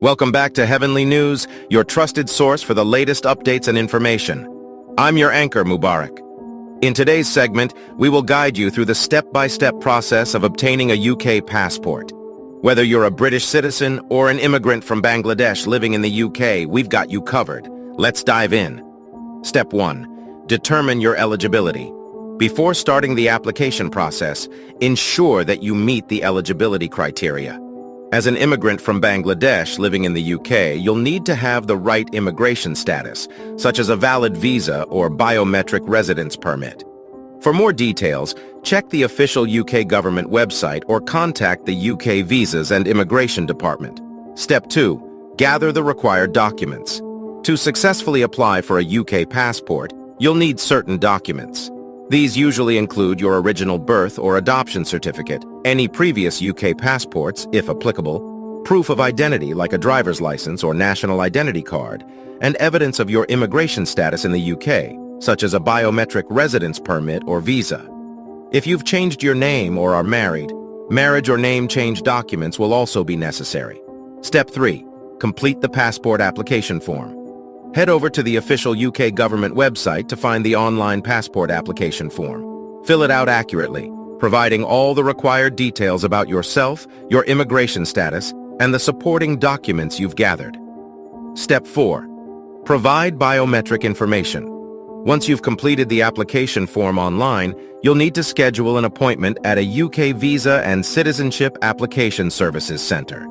Welcome back to Heavenly News, your trusted source for the latest updates and information. I'm your anchor, Mubarak. In today's segment, we will guide you through the step-by-step process of obtaining a UK passport. Whether you're a British citizen or an immigrant from Bangladesh living in the UK, we've got you covered. Let's dive in. Step 1. Determine your eligibility. Before starting the application process, ensure that you meet the eligibility criteria. As an immigrant from Bangladesh living in the UK, you'll need to have the right immigration status, such as a valid visa or biometric residence permit. For more details, check the official UK government website or contact the UK Visas and Immigration Department. Step 2. Gather the required documents. To successfully apply for a UK passport, you'll need certain documents. These usually include your original birth or adoption certificate, any previous UK passports, if applicable, proof of identity like a driver's license or national identity card, and evidence of your immigration status in the UK, such as a biometric residence permit or visa. If you've changed your name or are married, marriage or name change documents will also be necessary. Step 3. Complete the passport application form. Head over to the official UK government website to find the online passport application form. Fill it out accurately, providing all the required details about yourself, your immigration status, and the supporting documents you've gathered. Step 4. Provide biometric information. Once you've completed the application form online, you'll need to schedule an appointment at a UK Visa and Citizenship Application Services Center.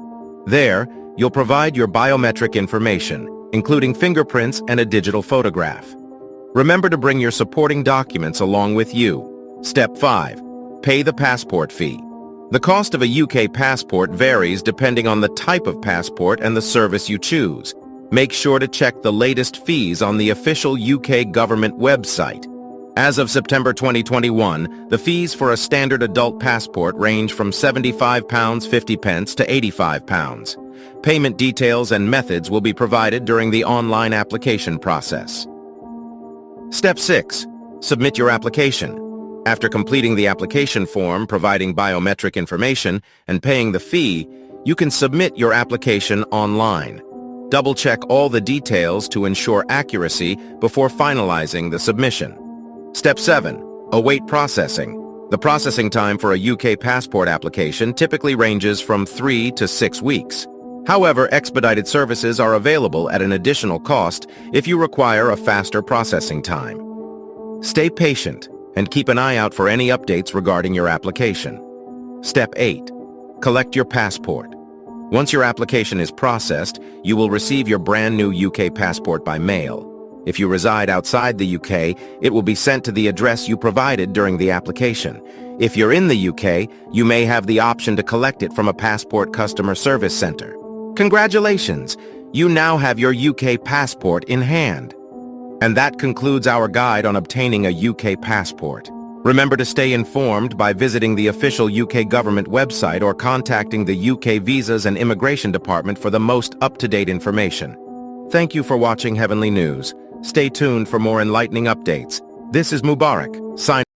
There, you'll provide your biometric information, including fingerprints and a digital photograph. Remember to bring your supporting documents along with you. Step 5. Pay the passport fee. The cost of a UK passport varies depending on the type of passport and the service you choose. Make sure to check the latest fees on the official UK government website. As of September 2021, the fees for a standard adult passport range from £75.50 to £85. Payment details and methods will be provided during the online application process. Step 6. Submit your application. After completing the application form, providing biometric information, and paying the fee, you can submit your application online. Double-check all the details to ensure accuracy before finalizing the submission. Step 7. Await processing. The processing time for a UK passport application typically ranges from 3 to 6 weeks. However, expedited services are available at an additional cost if you require a faster processing time. Stay patient and keep an eye out for any updates regarding your application. Step 8. Collect your passport. Once your application is processed, you will receive your brand new UK passport by mail. If you reside outside the UK, it will be sent to the address you provided during the application. If you're in the UK, you may have the option to collect it from a passport customer service center. Congratulations! You now have your UK passport in hand. And that concludes our guide on obtaining a UK passport. Remember to stay informed by visiting the official UK government website or contacting the UK Visas and Immigration Department for the most up-to-date information. Thank you for watching Heavenly News. Stay tuned for more enlightening updates. This is Mubarak, signing